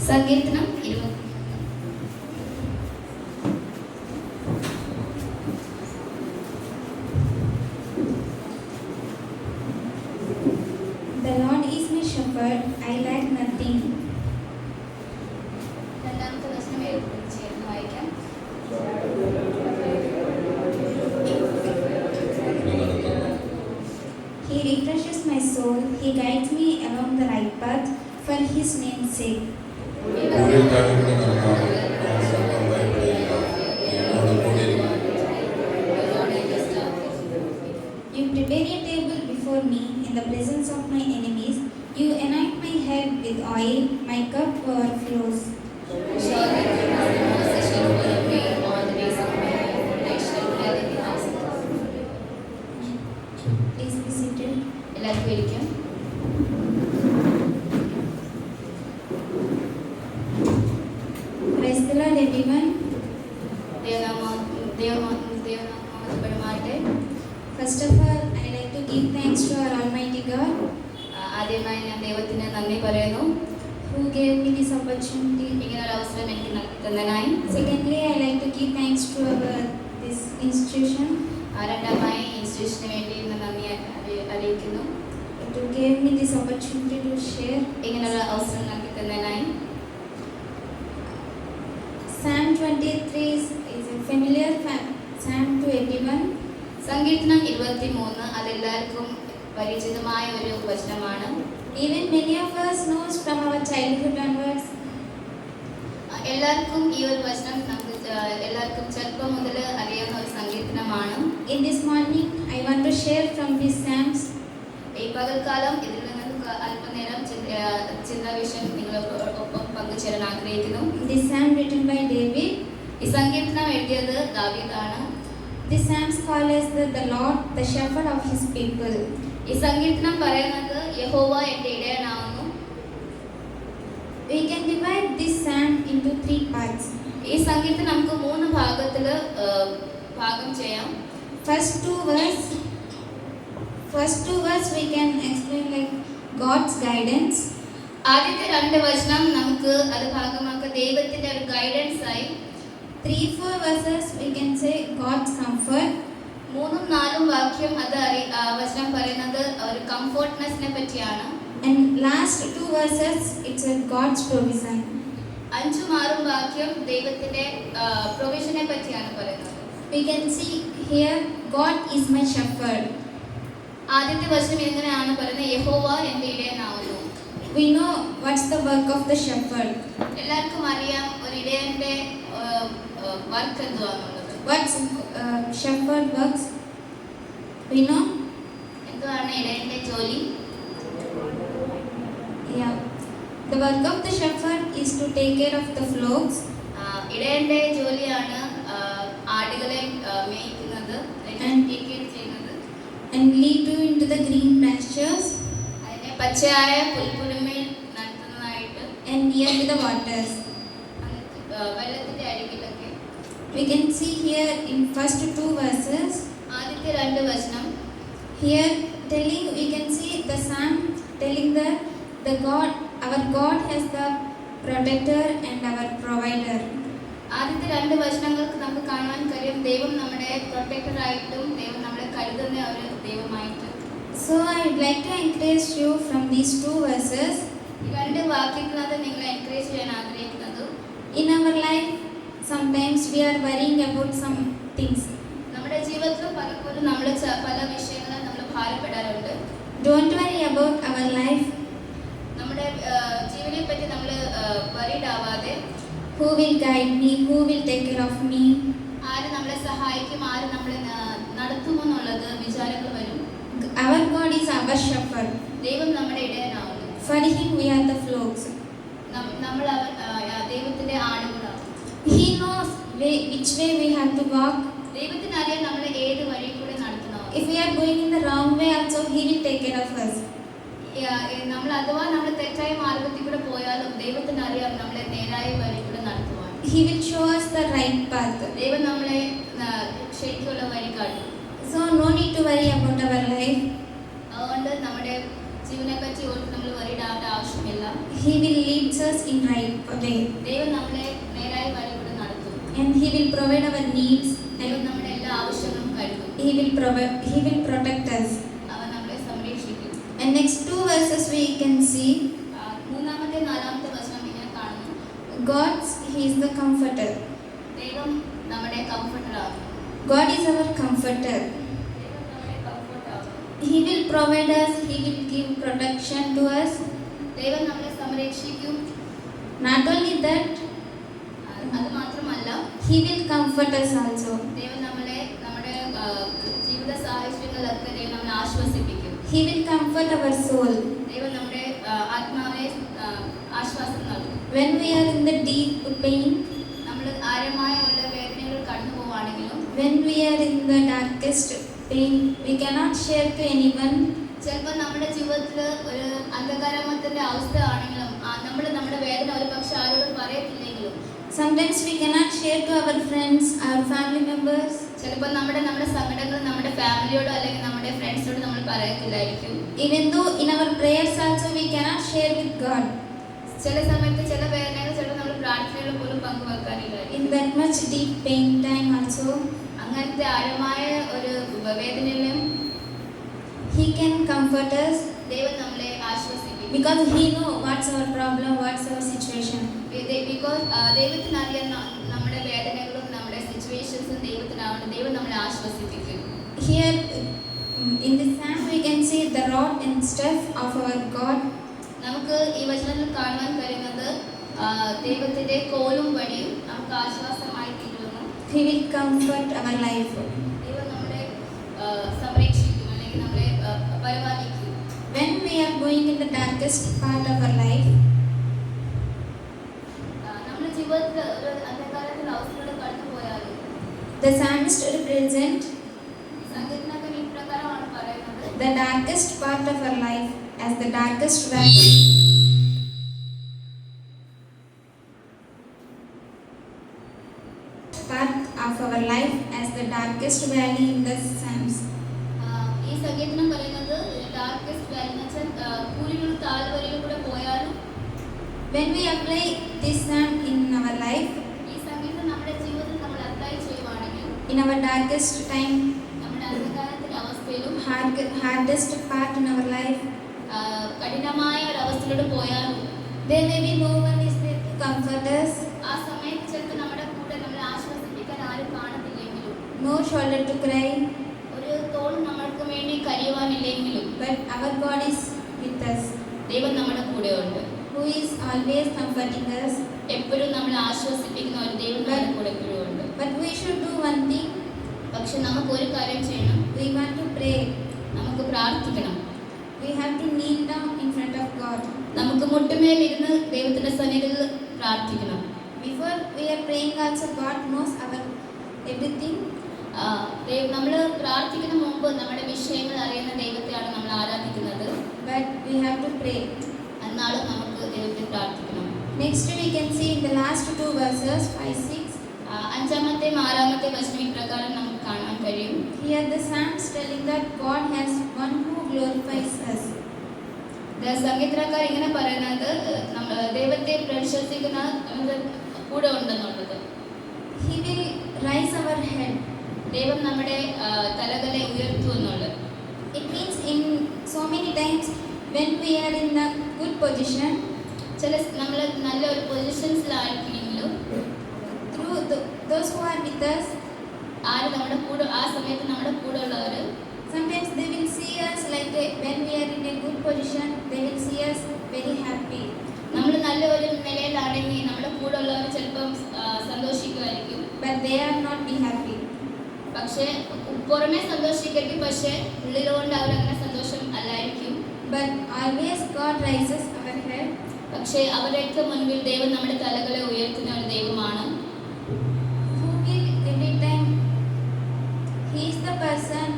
സങ്കീർത്തനം 20. The Lord is my shepherd, I lack nothing. രണ്ടാമത്തെ വചനം ചേർന്ന് വായിക്കാം. He refreshes my soul, He guides me along the right path for His name's sake. You prepare a table before me in the presence of my enemies. You anoint my head with oil, my cup overflows. Please be seated. എല്ലാവർക്കും ഇരിക്കും. Praise the Lord, everyone. ദൈവനാമത്തെ. First of all, I like to give thanks to our Almighty God ആദ്യമായി ഞാൻ ദൈവത്തിന് നന്ദി പറയുന്നു, who gave me this opportunity. ഇങ്ങനെ ഒരു അവസരം എനിക്ക് നൽകി തന്നതിനായി. Secondly, I like to give thanks to this institution രണ്ടാമായി ഇൻസ്റ്റിറ്റ്യൂഷന് വേണ്ടി നന്ദി അറിയിക്കുന്നു, to give me this opportunity to share. ഇങ്ങനെ ഒരു അവസരം നൽകി തന്നതിനായി. Psalm 23 is a familiar Psalm to everyone. സങ്കീർത്തനം 23 അതെല്ലാവർക്കും പരിചിതമായ ഒരു വചനമാണ്. Even many of us knows from our childhood onwards. എല്ലാവർക്കും ഈ ഒരു വചനം നമുക്ക് എല്ലാവർക്കും ചെറുപ്പം മുതൽ അറിയാവുന്ന ഒരു സങ്കീർത്തനമാണ്. In this morning, I want to share from these Psalms. ഈ പകൽക്കാലം ഇതിൽ നിന്ന് അല്പനേരം ചിന്താവിഷയം നിങ്ങളൊപ്പം പങ്കുചേരാൻ ആഗ്രഹിക്കുന്നു. This Psalm written by David. ഈ സങ്കീർത്തനം എഴുതിയത് ദാവീദാണ്. This Psalms call us the Lord, the shepherd of His people. ഈ സങ്കീർത്തനം പറയുന്നത് യഹോവ എൻ്റെ ഇടയനാവുന്നു. We can divide this Psalm into 3 parts. ഈ സങ്കീർത്തനം നമുക്ക് 3 ഭാഗത്തിൽ ഭാഗം ചെയ്യാം. First two verse we can explain like God's guidance. ആദ്യത്തെ 2 വചനം നമുക്ക് അത് ഭാഗമാക്കുക ദൈവത്തിന്റെ ഒരു ഗൈഡൻസ് ആയി. 3-4 verses we can say God's comfort. 3-4 വാക്യം അത് വചനം പറയുന്നത് ഒരു കംഫർട്ട്നെസ്സിനെ പറ്റിയാണ്. And last 2 verses it's a God's provision. 5-6 വാക്യം ദൈവത്തിന്റെ പ്രൊവിഷനെ പറ്റിയാണ് പറയുന്നത്. We can see here God is my shepherd. ആദ്യത്തെ വചനം എങ്ങനെയാണ് പറയുന്നത്? യഹോവ എൻ്റെ ഇടയനാവുന്നു. We know what's the work of the shepherd. എല്ലാവർക്കും അറിയാം ഒരു ഇടയന്റെ work എന്തുവാന്നുള്ളത്. What's shepherd works? We know. എന്തുവാണ് ഇടയന്റെ ജോലി? Yeah. The work of the shepherd is to take care of the flocks. ഇടയന്റെ ജോലിയാണ് ആടുകളെ മേയ്ക്കുന്നത്, ചെയ്യുന്നത്, and lead you into the green pastures, അതിനെ പച്ചയായ പുൽപ്പുലിമയിൽ നടത്തുന്നതായിട്ട്, and near to the waters. വെള്ളത്തിന്റെ അരികിലൊക്കെ. We can see here in first 2 verses. ആദ്യത്തെ 2 വചനം Here telling we can see the Psalm telling that the God, our God has the protector and our provider. ആദ്യത്തെ 2 വചനങ്ങൾക്ക് നമുക്ക് കാണാൻ കഴിയും ദൈവം നമ്മുടെ protector ആയിട്ടും ദൈവം നമ്മളെ കരുതുന്ന ഒരു ദൈവമായിട്ട്. So I would like to encourage you from these 2 verses. ഈ 2 വാക്യത്തിനകത്ത് നിങ്ങളെ എൻകറേജ് ചെയ്യാൻ ആഗ്രഹിക്കുന്നത്, In our life sometimes we are worrying about some things. നമ്മുടെ ജീവിതത്തിൽ പലപ്പോഴും നമ്മൾ പല വിഷയങ്ങളും നമ്മൾ ഭാരപ്പെടാറുണ്ട്. Don't worry about our life. നമ്മുടെ ജീവനെ പറ്റി നമ്മൾ വറീഡ് ആവാതെ, Who will guide me? Who will take care of me? ആര് നമ്മളെ സഹായിക്കും, ആര് നമ്മളെ നടത്തുമെന്നുള്ളത് വിചാരങ്ങൾ വരും. Our God is our shepherd. ദൈവം നമ്മുടെ ഇടയനാവുന്നു. For Him we are the flocks. നമ്മൾ ദൈവത്തിന്റെ ആടുകളാണ്. He knows which way we have to walk. ദൈവത്തിന് അറിയാം നമ്മളെ ഏത് വഴി കൂടെ നടത്തണം. If we are going in the wrong way also He will take care of us. നമ്മൾ അഥവാ നമ്മൾ തെറ്റായ മാർഗത്തിൽ കൂടെ പോയാലും ദൈവത്തിന് അറിയാം നമ്മളെ നേരായ വഴി കൂടെ നടത്തുവാൻ. He will show us the right path. ദൈവം നമ്മളെ ശരിക്കുള്ള വഴി കാട്ടും. So no need to worry about our life. അതുകൊണ്ട് നമ്മുടെ ജീവനെ പറ്റി ഓർത്ത് നമ്മൾ വറീഡ് ആവേണ്ട ആവശ്യമില്ല. He will lead us in right way. ദൈവം നമ്മളെ നേരായ വഴിയിലൂടെ നടത്തും. And He will provide our needs. ദൈവം And നമ്മുടെ എല്ലാ ആവശ്യങ്ങളും കരുതും. He will protect us. അവൻ നമ്മളെ സംരക്ഷിക്കും. And next two verses we can see മൂന്നാമത്തെ നാലാമത്തെ വചനം ഇങ്ങനെ കാണുന്നു. He is the comforter. ദൈവം നമ്മുടെ കംഫർട്ടറാകും. God is our comforter. ദൈവം നമ്മുടെ കംഫർട്ടാകും. He will provide us. He will give protection to us. ദൈവം നമ്മളെ സംരക്ഷിക്കും. Not only that, അത് മാത്രമല്ല, He will comfort us also. ദൈവം നമ്മളെ നമ്മുടെ ജീവിത സാഹചര്യങ്ങളിലൊക്കെ ദൈവം നമ്മളെ ആശ്വസിപ്പിക്കും. He will comfort our soul. ദൈവം നമ്മുടെ ആത്മാവിനെ ആശ്വാസം നൽകും. When we are in the deep pain, നമ്മൾ ആഴമായ ഉള്ള വേദനകൾ കടന്നു പോവുകയാണെങ്കിലും, when we are in the darkest pain, we cannot share to anyone. ചിലപ്പോൾ നമ്മുടെ ജീവിതത്തിൽ ഒരു അന്ധകാരമത്തിന്റെ അവസ്ഥ ആണെങ്കിലും നമ്മൾ നമ്മുടെ വേദന ഒരു പക്ഷെ ആരോടും പറയത്തില്ലെങ്കിലും, Sometimes we cannot share to our friends, our family members. ചിലപ്പോൾ നമ്മുടെ സങ്കടങ്ങൾ നമ്മുടെ ഫാമിലിയോടോ അല്ലെങ്കിൽ നമ്മുടെ ഫ്രണ്ട്സിനോട് നമ്മൾ പറയത്തില്ലായിരിക്കും. Even though in our prayers also we cannot share with God. ചില സമയത്ത് ചില വേദനകൾ ചിലപ്പോൾ നമ്മൾ പ്രാർത്ഥനയിൽ പോലും പങ്കുവെക്കാനില്ലായിരിക്കും. In that much deep pain time also, അങ്ങനത്തെ ആഴമായ ഒരു വേദനയിലും He can comfort us ദൈവം നമ്മളെ ആശ്വസിപ്പിക്കും. because He know what's our problem, what's our situation. Because ദൈവത്തിനറിയാൻ നമ്മുടെ വേദനകളും നമ്മുടെ സിറ്റുവേഷൻസും ദൈവത്തിനാവുന്നത്. ദൈവം നമ്മളെ ആശ്വസിപ്പിക്കും. Here in the psalm we can see the rod and staff of our God. നമുക്ക് ഈ വചനത്തിൽ കാണാൻ കഴിയുന്നത് ദൈവത്തിന്റെ കോലും വടിയും നമുക്ക് ആശ്വാസമായി തീരുന്നു. He will comfort our life. ദൈവം നമ്മളെ സംരക്ഷിക്കും അല്ലെങ്കിൽ നമ്മളെ പരിപാലിക്കും. When we are going in the darkest part of our life, നമ്മുടെ ജീവിതത്തിൽ ഒരു അന്ധകാരത്തിന്റെ അവസ്ഥകൾ കടന്നു പോയാലും the psalmist represent സംഗീതനൊക്കെ ഇപ്രകാരമാണ് പറയുന്നത്. the darkest part of our life as the darkest valley. Part of our life as the darkest valley in the Psalms. ഈ സംഗീതനം പറയുന്നത് ഡാർക്കസ്റ്റ് വാലി എന്ന് വെച്ചാൽ കൂരിരുൾ താഴ്വരയിലൂടെ പോയാലും When we apply this psalm in our life, ഈ സംഗീതം നമ്മുടെ ജീവിതത്തിൽ നമ്മൾ അപ്ലൈ ചെയ്യുവാണെങ്കിൽ in our darkest time, നമ്മുടെ അന്ധകാരത്തിന്റെ അവസ്ഥയിലും hardest part in our life, കഠിനമായ ഒരു അവസ്ഥയിലൂടെ പോയാലും there may be no one is there to comfort us, ആ സമയത്ത് ചിലപ്പോൾ നമ്മുടെ കൂടെ നമ്മളെ ആശ്വസിപ്പിക്കാൻ ആരും കാണത്തില്ലെങ്കിലും, no shoulder to cry, ഒരു തോൾ നമ്മൾക്ക് വേണ്ടി കരയുവാനില്ലെങ്കിലും, but our God is with us, ദൈവം നമ്മുടെ കൂടെ ഉണ്ട്. who is always comforting us. എപ്പോഴും നമ്മളെ ആശ്വസിപ്പിക്കുന്ന ഒരു ദൈവം നമ്മുടെ കൂടെ എപ്പോഴും ഉണ്ട്. But we should do one thing. പക്ഷെ നമുക്ക് ഒരു കാര്യം ചെയ്യണം. We want to pray. നമുക്ക് പ്രാർത്ഥിക്കണം. We have to kneel down in front of God. നമുക്ക് മുട്ടുമേലിരുന്ന് ദൈവത്തിന്റെ സന്നിധിയിൽ പ്രാർത്ഥിക്കണം. Before we are praying also, God knows our everything. നമ്മൾ പ്രാർത്ഥിക്കുന്ന മുമ്പ് നമ്മുടെ വിഷയങ്ങൾ അറിയുന്ന ദൈവത്തെയാണ് നമ്മൾ ആരാധിക്കുന്നത്. But we have to pray. എന്നാലും നമുക്ക് ദൈവത്തെ പ്രാർത്ഥിക്കണം. Next we can see in the last two verses 5, 6. അഞ്ചാമത്തെയും ആറാമത്തെ വചനം ഇപ്രകാരം നമുക്ക് കാണാൻ കഴിയും. Here the Psalms telling that God has one who glorifies us. സംഗീതക്കാർ ഇങ്ങനെ പറയുന്നത് ദൈവത്തെ പ്രശംസിക്കുന്ന കൂടെ ഉണ്ടെന്നുള്ളത്. He will raise our head. ദൈവം നമ്മുടെ തലകളെ ഉയർത്തും എന്നുള്ളത്. It means in so many times when we are in a good position, നമ്മൾ നല്ല ഒരു പൊസിഷൻസിലായിരിക്കുമെങ്കിലും through those who are with us, ആര് നമ്മുടെ കൂടെ ആ സമയത്ത് നമ്മുടെ കൂടെ ഉള്ളവർ sometimes they will see us like when we are in a good position, they will see us very happy. നമ്മൾ നല്ല ഒരു നിലയിലാണെങ്കിൽ നമ്മുടെ കൂടെ ഉള്ളവർ ചിലപ്പം സന്തോഷിക്കുമായിരിക്കും. But they are not be happy. പക്ഷേ പുറമേ സന്തോഷിക്കട്ടെ, പക്ഷേ ഉള്ളിലുകൊണ്ട് അവരങ്ങനെ സന്തോഷം അല്ലായിരിക്കും. But always God raises our head. പക്ഷേ അവരൊക്കെ മുൻപിൽ ദൈവം നമ്മുടെ തലകളെ ഉയർത്തുന്ന ഒരു ദൈവമാണ്. Who will every time, He is the person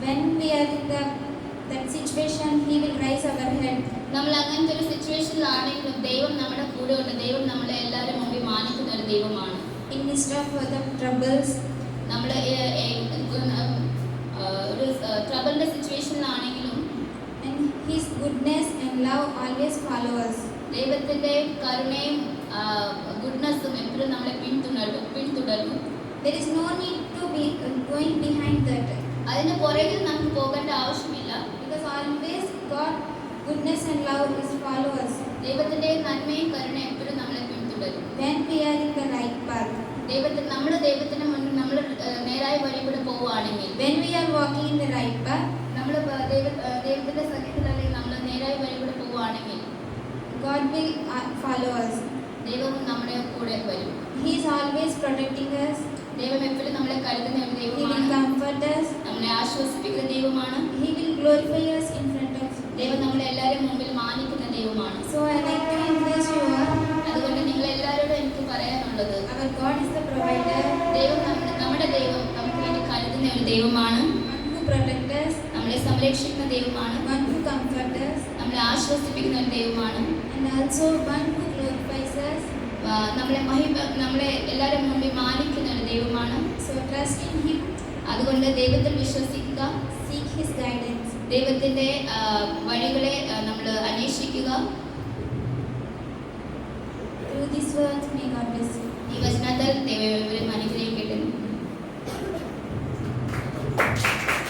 when we are in that situation, He will raise our head. നമ്മൾ അങ്ങനത്തെ ഒരു സിറ്റുവേഷനിലാണെങ്കിലും ദൈവം നമ്മുടെ കൂടെ ഉണ്ട്. ദൈവം നമ്മളെ എല്ലാവരും മുമ്പിൽ മാനിക്കുന്ന ഒരു ദൈവമാണ്. In midst of the troubles, നമ്മൾ ഒരു ട്രബിളിന്റെ സിറ്റുവേഷനിലാണെങ്കിലും and He His goodness and love always follow us. ദൈവത്തിന്റെ കരുണയും ഗുഡ്നസ്സും എപ്പോഴും നമ്മളെ പിന്തുടരും. There is no need to be going behind that, അതിന് പുറകിൽ നമുക്ക് പോകേണ്ട ആവശ്യമില്ല. because always God goodness and love is follow us ദൈവത്തിന്റെ നന്മയും കരുണയും എപ്പോഴും നമ്മളെ പിന്തുടരും. when we are in the right path. നമ്മുടെ ദൈവത്തിന് മുന്നിൽ നമ്മൾ നേരായ വഴി കൂടെ പോവുകയാണെങ്കിൽ, When we are walking in the right path, നമ്മൾ ദൈവത്തിന്റെ സന്നിധിയിൽ അല്ലെങ്കിൽ നമ്മൾ നേരായ വഴി കൂടെ പോവുകയാണെങ്കിൽ God will follow us. ദൈവം നമ്മുടെ കൂടെ വരും. He is always protecting us. ദൈവം എപ്പോഴും നമ്മളെ കരുതുന്ന ഒരു He will ദൈവമാണ്. comfort us. നമ്മളെ ആശ്വസിപ്പിക്കുന്ന ദൈവമാണ്. He will glorify us in front of ദൈവം them. നമ്മളെ എല്ലാവരും മുമ്പിൽ മാനിക്കുന്ന ദൈവമാണ്. So I like to encourage you all. അതുകൊണ്ട് നിങ്ങൾ എല്ലാവരോടും എനിക്ക് പറയാനുള്ളത്, Our God is the provider, നമ്മുടെ ദൈവം നമുക്ക് വേണ്ടി കരുതുന്ന ഒരു ദൈവമാണ്. one who protects us, നമ്മളെ സംരക്ഷിക്കുന്ന ദൈവമാണ്. one who comforts us, നമ്മളെ ആശ്വസിപ്പിക്കുന്ന ഒരു ദൈവമാണ്. and also one who glorifies us. നമ്മളെ എല്ലാവരും മുമ്പിൽ മാനിക്കുന്ന ഒരു ദൈവമാണ്. So trust in Him, അതുകൊണ്ട് ദൈവത്തിൽ വിശ്വസിക്കുക, seek His guidance. ദൈവത്തിന്റെ വഴികളെ നമ്മൾ അന്വേഷിക്കുക. Through these words, may God bless you. ഈ വചനത്താൽ ദൈവം